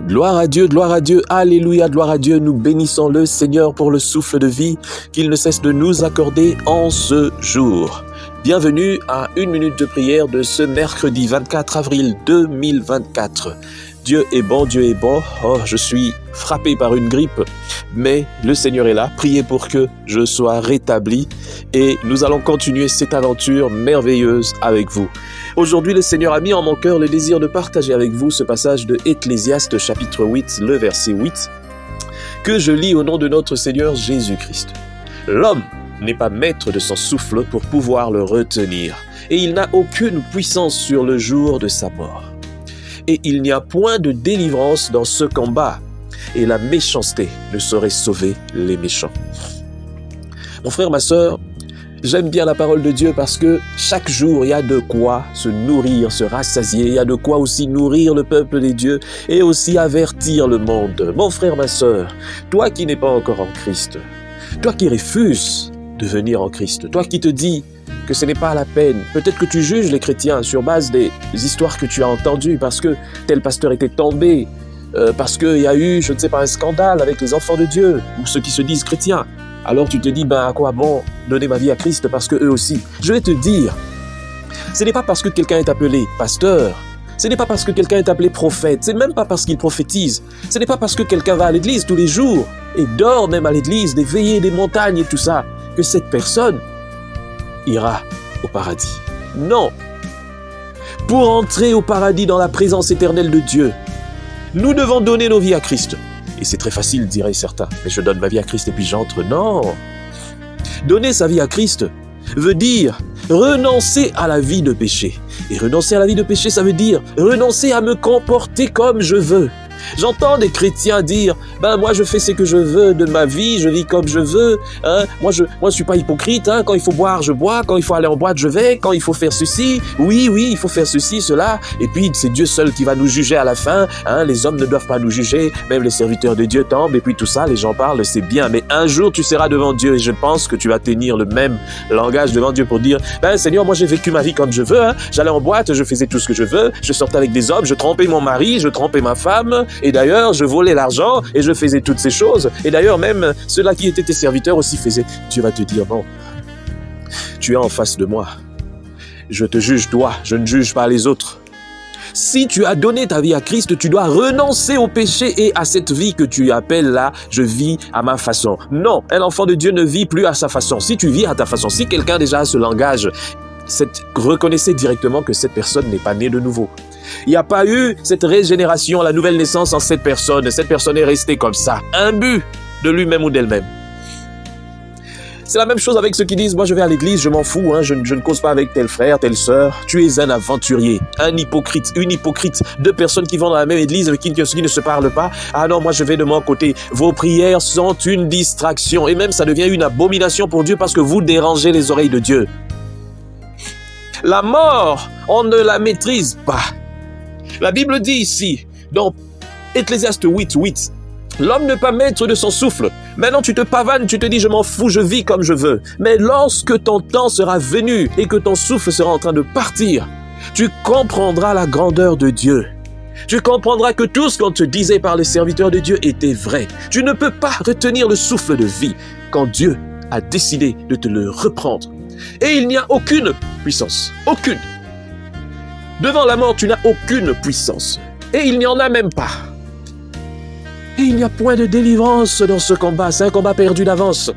Gloire à Dieu, alléluia, gloire à Dieu, nous bénissons le Seigneur pour le souffle de vie qu'il ne cesse de nous accorder en ce jour. Bienvenue à une minute de prière de ce mercredi 24 avril 2024. Dieu est bon, Dieu est bon. Oh, je suis frappé par une grippe, mais le Seigneur est là. Priez pour que je sois rétabli et nous allons continuer cette aventure merveilleuse avec vous. Aujourd'hui, le Seigneur a mis en mon cœur le désir de partager avec vous ce passage de Ecclésiaste chapitre 8, le verset 8, que je lis au nom de notre Seigneur Jésus-Christ. L'homme n'est pas maître de son souffle pour pouvoir le retenir, et il n'a aucune puissance sur le jour de sa mort. Et il n'y a point de délivrance dans ce combat, et la méchanceté ne saurait sauver les méchants. Mon frère, ma sœur, j'aime bien la parole de Dieu parce que chaque jour, il y a de quoi se nourrir, se rassasier, il y a de quoi aussi nourrir le peuple des dieux et aussi avertir le monde. Mon frère, ma sœur, toi qui n'es pas encore en Christ, toi qui refuses de venir en Christ, toi qui te dis que ce n'est pas la peine. Peut-être que tu juges les chrétiens sur base des histoires que tu as entendues parce que tel pasteur était tombé, parce qu'il y a eu, je ne sais pas, un scandale avec les enfants de Dieu ou ceux qui se disent chrétiens. Alors tu te dis, à quoi bon donner ma vie à Christ parce que eux aussi. Je vais te dire, ce n'est pas parce que quelqu'un est appelé pasteur, ce n'est pas parce que quelqu'un est appelé prophète, c'est même pas parce qu'il prophétise, ce n'est pas parce que quelqu'un va à l'église tous les jours et dort même à l'église, des veillées, des montagnes et tout ça, que cette personne ira au paradis. Non. Pour entrer au paradis dans la présence éternelle de Dieu, nous devons donner nos vies à Christ. Et c'est très facile, diraient certains. Mais je donne ma vie à Christ et puis j'entre. Non. Donner sa vie à Christ veut dire renoncer à la vie de péché. Et renoncer à la vie de péché, ça veut dire renoncer à me comporter comme je veux. J'entends des chrétiens dire, moi je fais ce que je veux de ma vie, je vis comme je veux, moi je suis pas hypocrite, quand il faut boire, je bois, quand il faut aller en boîte, je vais, quand il faut faire ceci, oui, il faut faire ceci, cela, et puis c'est Dieu seul qui va nous juger à la fin, les hommes ne doivent pas nous juger, même les serviteurs de Dieu tombent, et puis tout ça, les gens parlent, c'est bien, mais un jour tu seras devant Dieu, et je pense que tu vas tenir le même langage devant Dieu pour dire, Seigneur, moi j'ai vécu ma vie comme je veux, j'allais en boîte, je faisais tout ce que je veux, je sortais avec des hommes, je trompais mon mari, je trompais ma femme, et d'ailleurs, je volais l'argent et je faisais toutes ces choses. Et d'ailleurs, même ceux-là qui étaient tes serviteurs aussi faisaient. Dieu va te dire, non, tu es en face de moi. Je te juge toi, je ne juge pas les autres. Si tu as donné ta vie à Christ, tu dois renoncer au péché et à cette vie que tu appelles là, je vis à ma façon. Non, un enfant de Dieu ne vit plus à sa façon. Si tu vis à ta façon, si quelqu'un déjà a ce langage, reconnaissez directement que cette personne n'est pas née de nouveau. Il n'y a pas eu cette régénération, la nouvelle naissance en cette personne. Cette personne est restée comme ça, imbue de lui-même ou d'elle-même. C'est la même chose avec ceux qui disent, moi je vais à l'église, je m'en fous, je ne cause pas avec tel frère, telle sœur. Tu es un aventurier, un hypocrite, une hypocrite. Deux personnes qui vont dans la même église qui ne se parlent pas. Ah non, moi je vais de mon côté. Vos prières sont une distraction et même ça devient une abomination pour Dieu parce que vous dérangez les oreilles de Dieu. La mort, on ne la maîtrise pas. La Bible dit ici, dans Ecclésiaste 8, l'homme n'est pas maître de son souffle. Maintenant, tu te pavanes, tu te dis, je m'en fous, je vis comme je veux. Mais lorsque ton temps sera venu et que ton souffle sera en train de partir, tu comprendras la grandeur de Dieu. Tu comprendras que tout ce qu'on te disait par les serviteurs de Dieu était vrai. Tu ne peux pas retenir le souffle de vie quand Dieu a décidé de te le reprendre. Et il n'y a aucune puissance, aucune. Devant la mort, tu n'as aucune puissance. Et il n'y en a même pas. Et il n'y a point de délivrance dans ce combat. C'est un combat perdu d'avance.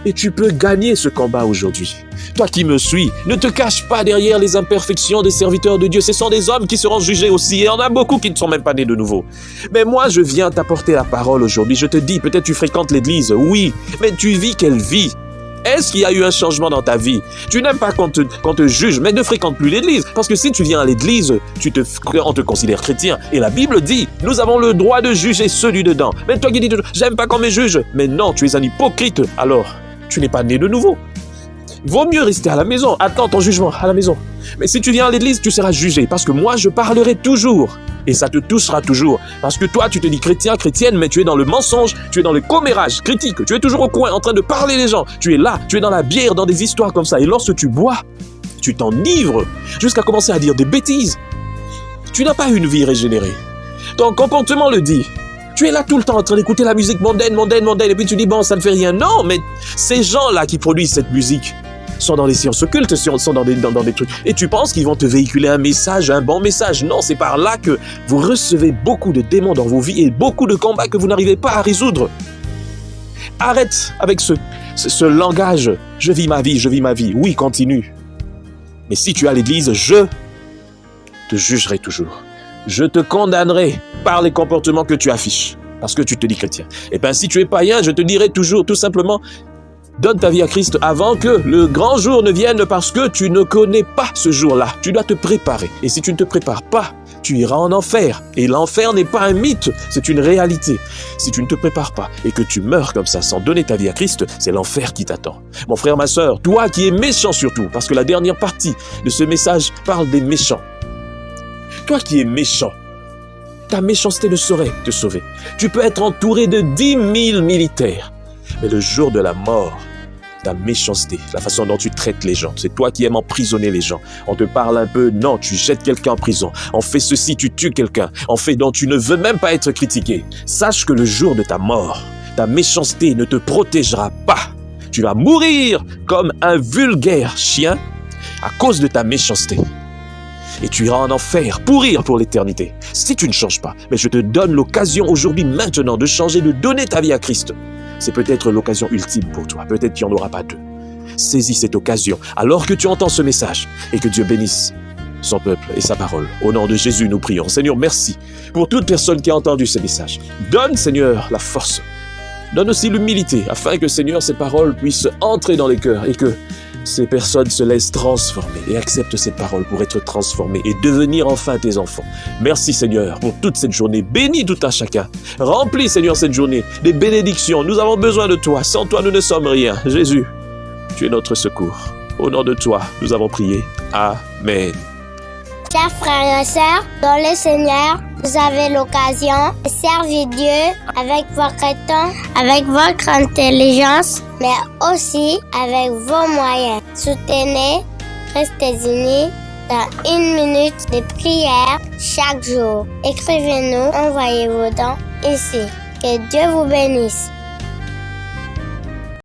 Et tu peux gagner ce combat aujourd'hui. Toi qui me suis, ne te cache pas derrière les imperfections des serviteurs de Dieu. Ce sont des hommes qui seront jugés aussi. Et il y en a beaucoup qui ne sont même pas nés de nouveau. Mais moi, je viens t'apporter la parole aujourd'hui. Je te dis, peut-être tu fréquentes l'église. Oui, mais tu vis quelle vie? Est-ce qu'il y a eu un changement dans ta vie? Tu n'aimes pas qu'on te juge, mais ne fréquente plus l'église. Parce que si tu viens à l'église, on te considère chrétien. Et la Bible dit, nous avons le droit de juger ceux du dedans. Mais toi qui dis, j'aime pas qu'on me juge. Mais non, tu es un hypocrite. Alors, tu n'es pas né de nouveau. Vaut mieux rester à la maison. Attends ton jugement à la maison. Mais si tu viens à l'église, tu seras jugé. Parce que moi, je parlerai toujours. Et ça te touchera toujours. Parce que toi, tu te dis chrétien, chrétienne, mais tu es dans le mensonge, tu es dans le commérage critique, tu es toujours au coin en train de parler les gens. Tu es là, tu es dans la bière, dans des histoires comme ça. Et lorsque tu bois, tu t'enivres jusqu'à commencer à dire des bêtises. Tu n'as pas une vie régénérée. Ton comportement le dit. Tu es là tout le temps en train d'écouter la musique mondaine, et puis tu dis, bon, ça ne fait rien. Non, mais ces gens-là qui produisent cette musique sont dans les sciences occultes, sont dans des trucs. Et tu penses qu'ils vont te véhiculer un message, un bon message. Non, c'est par là que vous recevez beaucoup de démons dans vos vies et beaucoup de combats que vous n'arrivez pas à résoudre. Arrête avec ce langage. Je vis ma vie. Oui, continue. Mais si tu es à l'église, je te jugerai toujours. Je te condamnerai par les comportements que tu affiches, parce que tu te dis chrétien. Et bien, si tu es païen, je te dirai toujours, tout simplement, donne ta vie à Christ avant que le grand jour ne vienne, parce que tu ne connais pas ce jour-là. Tu dois te préparer. Et si tu ne te prépares pas, tu iras en enfer. Et l'enfer n'est pas un mythe, c'est une réalité. Si tu ne te prépares pas et que tu meurs comme ça sans donner ta vie à Christ, c'est l'enfer qui t'attend. Mon frère, ma sœur, toi qui es méchant surtout, parce que la dernière partie de ce message parle des méchants. Toi qui es méchant, ta méchanceté ne saurait te sauver. Tu peux être entouré de 10 000 militaires, mais le jour de la mort, ta méchanceté, la façon dont tu traites les gens, c'est toi qui aimes emprisonner les gens. On te parle un peu, non, tu jettes quelqu'un en prison. On fait ceci, tu tues quelqu'un. On fait dont tu ne veux même pas être critiqué. Sache que le jour de ta mort, ta méchanceté ne te protégera pas. Tu vas mourir comme un vulgaire chien à cause de ta méchanceté. Et tu iras en enfer, pourrir pour l'éternité, si tu ne changes pas. Mais je te donne l'occasion aujourd'hui, maintenant, de changer, de donner ta vie à Christ. C'est peut-être l'occasion ultime pour toi. Peut-être qu'il n'y en aura pas deux. Saisis cette occasion, alors que tu entends ce message, et que Dieu bénisse son peuple et sa parole. Au nom de Jésus, nous prions. Seigneur, merci pour toute personne qui a entendu ce message. Donne, Seigneur, la force. Donne aussi l'humilité, afin que, Seigneur, ces paroles puissent entrer dans les cœurs et que ces personnes se laissent transformer et acceptent cette parole pour être transformées et devenir enfin tes enfants. Merci Seigneur pour toute cette journée. Bénis tout un chacun. Remplis Seigneur cette journée des bénédictions. Nous avons besoin de toi. Sans toi, nous ne sommes rien. Jésus, tu es notre secours. Au nom de toi, nous avons prié. Amen. Chers frères et sœurs, dans le Seigneur, vous avez l'occasion de servir Dieu avec votre temps, avec votre intelligence, mais aussi avec vos moyens. Soutenez, restez unis dans 1 minute de prière chaque jour. Écrivez-nous, envoyez vos dons ici. Que Dieu vous bénisse.